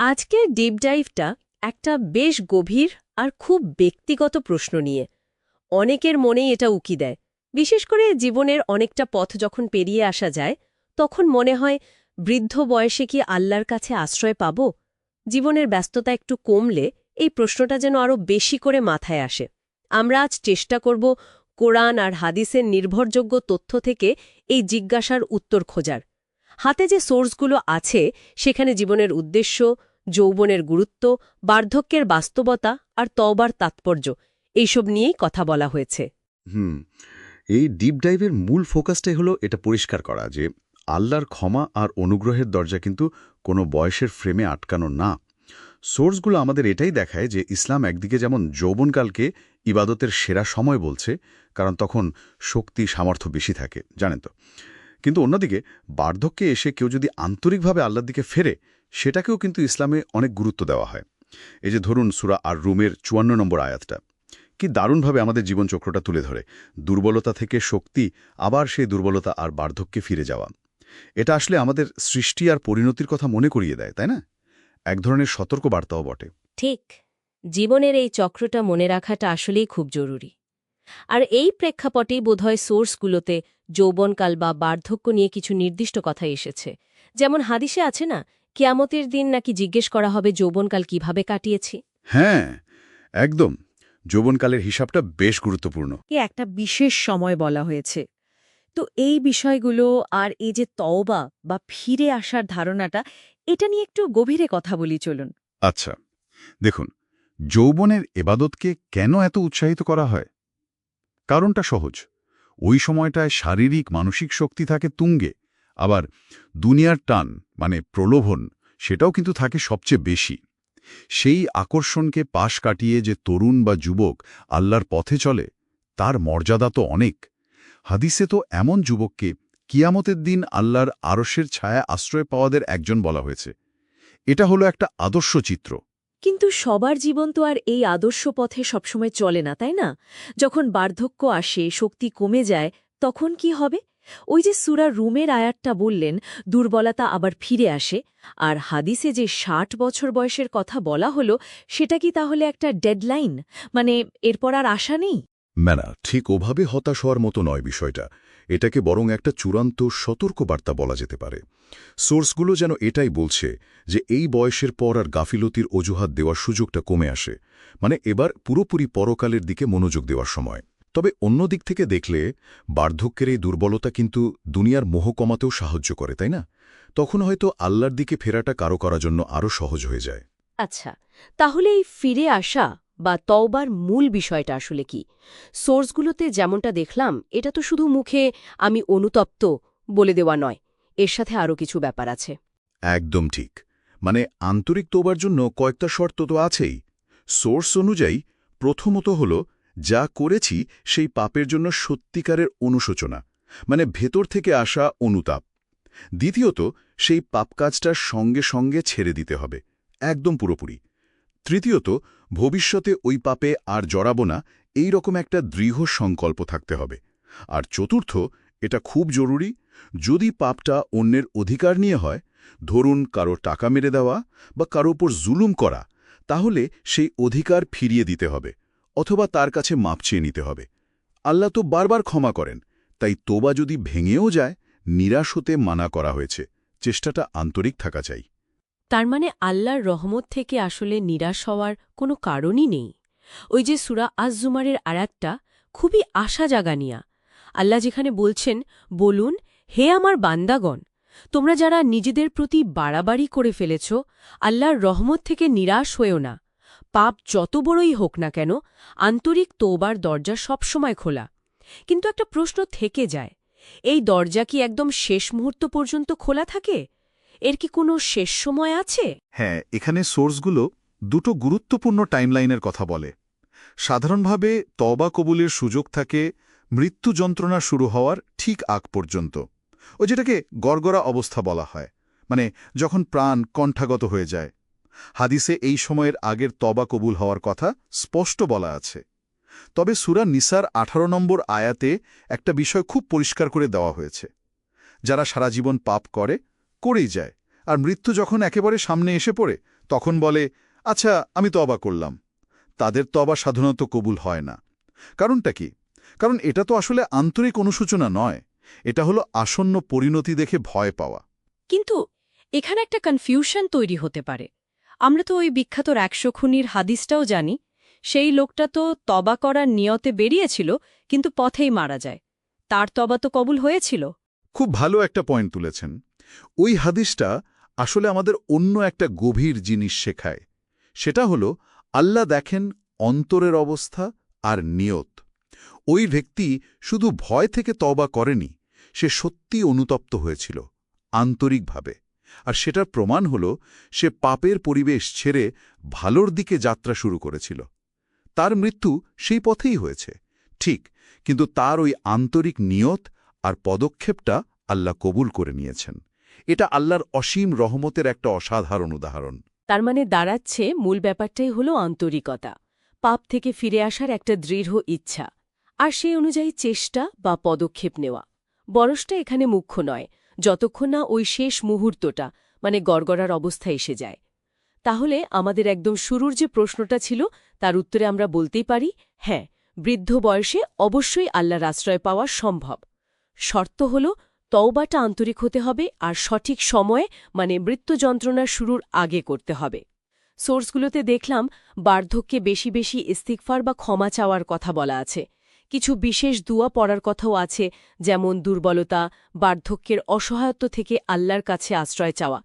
আজকের ডিপ ডাইভটা একটা বেশ গভীর আর খুব ব্যক্তিগত প্রশ্ন নিয়ে। অনেকের মনেই এটা উকি দেয়। বিশেষ করে জীবনের অনেকটা পথ যখন পেরিয়ে আসা যায়, তখন মনে হয় বৃদ্ধ বয়সে কি আল্লাহর কাছে আশ্রয় পাব? জীবনের ব্যস্ততা একটু কমলে এই প্রশ্নটা যেন আরও বেশি করে মাথায় আসে। আমরা আজ চেষ্টা করব কোরআন আর হাদিসের নির্ভরযোগ্য তথ্য থেকে এই জিজ্ঞাসার উত্তর খোঁজার। হাতে যে সোর্সগুলো আছে সেখানে জীবনের উদ্দেশ্য, যৌবনের গুরুত্ব, বার্ধক্যের বাস্তবতা আর তওবার তাৎপর্য এইসব নিয়েই কথা বলা হয়েছে। হুম এই ডিপ ডাইভের মূল ফোকাসটাই হলো এটা পরিষ্কার করা যে আল্লাহর ক্ষমা আর অনুগ্রহের দরজা কিন্তু কোনো বয়সের ফ্রেমে আটকানো না। সোর্সগুলো আমাদের এটাই দেখায় যে ইসলাম একদিকে যেমন যৌবনকালকে ইবাদতের সেরা সময় বলছে, কারণ তখন শক্তি সামর্থ্য বেশি থাকে, জানেন তো। কিন্তু অন্যদিকে বার্ধক্যে এসে কেউ যদি আন্তরিকভাবে আল্লাহর দিকে ফেরে, সেটাকেও কিন্তু ইসলামে অনেক গুরুত্ব দেওয়া হয়। এই যে ধরুন সূরা আর রুমের ৫৪ নম্বর আয়াতটা কি দারুণভাবে আমাদের জীবনচক্রটা তুলে ধরে। দুর্বলতা থেকে শক্তি, আবার সেই দুর্বলতা আর বার্ধক্যে ফিরে যাওয়া। এটা আসলে আমাদের সৃষ্টি আর পরিণতির কথা মনে করিয়ে দেয়, তাই না? এক ধরনের সতর্ক বার্তাও বটে। ঠিক, জীবনের এই চক্রটা মনে রাখাটা আসলেই খুব জরুরি। আর এই প্রেক্ষাপটেই বোধহয় সোর্সগুলোতে যৌবনকাল বা বার্ধক্য নিয়ে কিছু নির্দিষ্ট কথা এসেছে। যেমন হাদিসে আছে না, কিয়ামতের দিন নাকি জিজ্ঞেস করা হবে যৌবনকাল কিভাবে কাটিয়েছি। হ্যাঁ, একদম। যৌবনকালের হিসাবটা বেশ গুরুত্বপূর্ণ। একটা বিশেষ সময় বলা হয়েছে। তো এই বিষয়গুলো আর এই যে তওবা বা ফিরে আসার ধারণাটা, এটা নিয়ে একটু গভীরে কথা বলি চলুন। আচ্ছা, দেখুন, যৌবনের এবাদতকে কেন এত উৎসাহিত করা হয়? কারণটা সহজ। ওই সময়টায় শারীরিক মানসিক শক্তি থাকে তুঙ্গে, আবার দুনিয়ার টান মানে প্রলোভন সেটাও কিন্তু থাকে সবচেয়ে বেশি। সেই আকর্ষণকে পাশ কাটিয়ে যে তরুণ বা যুবক আল্লাহর পথে চলে, তার মর্যাদা তো অনেক। হাদিসে তো এমন যুবককে কিয়ামতের দিন আল্লাহর আরশের ছায়া আশ্রয় পাওয়াদের একজন বলা হয়েছে। এটা হলো একটা আদর্শ চিত্র। কিন্তু সবার জীবন তো আর এই আদর্শ পথে সবসময় চলে না, তাই না? যখন বার্ধক্য আসে, শক্তি কমে যায়, তখন কি হবে? ওই যে সূরা রুমের আয়াতটা বললেন, দুর্বলতা আবার ফিরে আসে, আর হাদিসে যে ৬০ বছর বয়সের কথা বলা হলো, সেটা কি তাহলে একটা ডেডলাইন? মানে এরপর আর আশা নেই? না, ঠিক ওভাবে হতাশ হওয়ার মতো নয় বিষয়টা। এটাকে বরং একটা চূড়ান্ত সতর্কবার্তা বলা যেতে পারে। সোর্সগুলো যেন এটাই বলছে যে এই বয়সের পর আর গাফিলতির অজুহাত দেওয়ার সুযোগটা কমে আসে। মানে এবার পুরোপুরি পরকালের দিকে মনোযোগ দেওয়ার সময়। তবে অন্য দিক থেকে দেখলে বার্ধক্যের এই দুর্বলতা কিন্তু দুনিয়ার মোহ কমাতেও সাহায্য করে, তাই না? তখন হয়তো আল্লাহর দিকে ফেরাটা কারো করার জন্য আরও সহজ হয়ে যায়। আচ্ছা, তাহলে এই ফিরে আসা বা তওবার মূল বিষয়টা আসলে কি? সোর্সগুলোতে যেমনটা দেখলাম, এটা তো শুধু মুখে আমি অনুতপ্ত বলে দেওয়া নয়, এর সাথে আরও কিছু ব্যাপার আছে। একদম ঠিক। মানে আন্তরিক তোবার জন্য কয়েকটা শর্ত তো আছেই। সোর্স অনুযায়ী প্রথমত হল যা করেছি সেই পাপের জন্য সত্যিকারের অনুশোচনা, মানে ভেতর থেকে আসা অনুতাপ। দ্বিতীয়ত, সেই পাপ কাজটার সঙ্গে সঙ্গে ছেড়ে দিতে হবে, একদম পুরোপুরি। তৃতীয়ত, ভবিষ্যতে ওই পাপে আর জড়াবো না, এই রকম একটা দৃঢ় সংকল্প থাকতে হবে। আর চতুর্থ, এটা খুব জরুরি, যদি পাপটা অন্যের অধিকার নিয়ে হয়, ধরুন কারো টাকা মেরে দেওয়া বা কারো উপর জুলুম করা, তাহলে সেই অধিকার ফিরিয়ে দিতে হবে, অথবা তার কাছে মাপ চেয়ে নিতে হবে। আল্লাহ তো বারবার ক্ষমা করেন, তাই তোবা যদি ভেঙেও যায়, নিরাশ হতে মানা করা হয়েছে। চেষ্টাটা আন্তরিক থাকা চাই। তার মানে আল্লাহর রহমত থেকে আসলে নিরাশ হওয়ার কোনো কারণই নেই। ওই যে সূরা আজ-জুমারের আয়াতটা খুবই আশা জাগানিয়া। আল্লাহ যেখানে বলছেন, বলুন, হে আমার বান্দাগণ, তোমরা যারা নিজেদের প্রতি বাড়াবাড়ি করে ফেলেছ, আল্লাহর রহমত থেকে নিরাশ হয়েও না। পাপ যত বড়ই হোক না কেন, আন্তরিক তওবার দরজা সবসময় খোলা। কিন্তু একটা প্রশ্ন থেকে যায়, এই দরজা কি একদম শেষ মুহূর্ত পর্যন্ত খোলা থাকে? এর কি কোনো শেষ সময় আছে? হ্যাঁ, এখানে সোর্সগুলো দুটো গুরুত্বপূর্ণ টাইমলাইনের কথা বলে। সাধারণভাবে তওবা কবুলের সুযোগ থাকে মৃত্যু যন্ত্রণা শুরু হওয়ার ঠিক আগ পর্যন্ত, ও যেটাকে গড়গড়া অবস্থা বলা হয়, মানে যখন প্রাণ কণ্ঠাগত হয়ে যায়। হাদিসে এই সময়ের আগের তওবা কবুল হওয়ার কথা স্পষ্ট বলা আছে। তবে সূরা নিসার ১৮ নম্বর আয়াতে একটা বিষয় খুব পরিষ্কার করে দেওয়া হয়েছে। যারা সারা জীবন পাপ করেই যায়, আর মৃত্যু যখন একেবারে সামনে এসে পড়ে, তখন বলে, আচ্ছা আমি তওবা করলাম। তাদের তওবা সাধারণত কবুল হয় না। কারণটা কি? কারণ এটা তো আসলে আন্তরিক অনুশোচনা নয়, এটা হলো আসন্ন পরিণতি দেখে ভয় পাওয়া। কিন্তু এখানে একটা কনফিউশন তৈরি হতে পারে। আমরা তো ওই বিখ্যাত 100 খুনির হাদিসটাও জানি। সেই লোকটা তো তবা করার নিয়তে বেরিয়েছিল, কিন্তু পথেই মারা যায়। তার তবা তো কবুল হয়েছিল। খুব ভালো একটা পয়েন্ট তুলেছেন। ওই হাদিসটা আসলে আমাদের অন্য একটা গভীর জিনিস শেখায়। সেটা হলো আল্লাহ দেখেন অন্তরের অবস্থা আর নিয়ত। ওই ব্যক্তি শুধু ভয় থেকে তওবা করেনি, সে সত্যি অনুতপ্ত হয়েছিল, আন্তরিকভাবে। আর সেটার প্রমাণ হল সে পাপের পরিবেশ ছেড়ে ভালোর দিকে যাত্রা শুরু করেছিল। তার মৃত্যু সেই পথেই হয়েছে, ঠিক, কিন্তু তার ওই আন্তরিক নিয়ত আর পদক্ষেপটা আল্লাহ কবুল করে নিয়েছেন। এটা আল্লাহর অসীম রহমতের একটা অসাধারণ উদাহরণ। তার মানে দাঁড়াচ্ছে মূল ব্যাপারটাই হলো আন্তরিকতা, পাপ থেকে ফিরে আসার একটা দৃঢ় ইচ্ছা, আর সেই অনুযায়ী চেষ্টা বা পদক্ষেপ নেওয়া। বয়সটা এখানে মুখ্য নয়, যতক্ষণ না ওই শেষ মুহূর্তটা মানে গড়গড়ার অবস্থা এসে যায়। তাহলে আমাদের একদম শুরুর যে প্রশ্নটা ছিল তার উত্তরে আমরা বলতেই পারি, হ্যাঁ, বৃদ্ধ বয়সে অবশ্যই আল্লাহর আশ্রয় পাওয়া সম্ভব। শর্ত হল তওবাটা আন্তরিক হতে হবে আর সঠিক সময়ে মানে মৃত্যু যন্ত্রণার শুরুর আগে করতে হবে। সোর্সগুলোতে দেখলাম বার্ধক্যে বেশি বেশি ইস্তিগফার বা ক্ষমা চাওয়ার কথা বলা আছে। কিছু বিশেষ দুয়া পড়ার কথাও আছে, যেমন দুর্বলতা, বার্ধক্যের অসহায়ত্ব থেকে আল্লাহর কাছে আশ্রয় চাওয়া,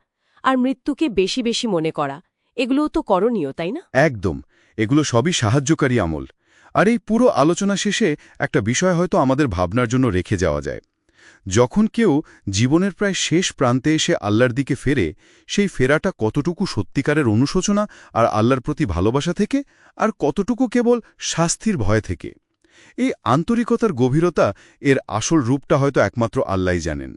আর মৃত্যুকে বেশি বেশি মনে করা। এগুলোও তো করণীয়, তাই না? একদম, এগুলো সবই সাহায্যকারী আমল। আর এই পুরো আলোচনা শেষে একটা বিষয় হয়তো আমাদের ভাবনার জন্য রেখে যাওয়া যায়। যখন কেউ জীবনের প্রায় শেষ প্রান্তে এসে আল্লাহর দিকে ফেরে, সেই ফেরাটা কতটুকু সত্যিকারের অনুশোচনা আর আল্লাহর প্রতি ভালোবাসা থেকে, আর কতটুকু কেবল শাস্তির ভয় থেকে। এই আন্তরিকতার গভীরতা, এর আসল রূপটা হয়তো একমাত্র আল্লাহই জানেন।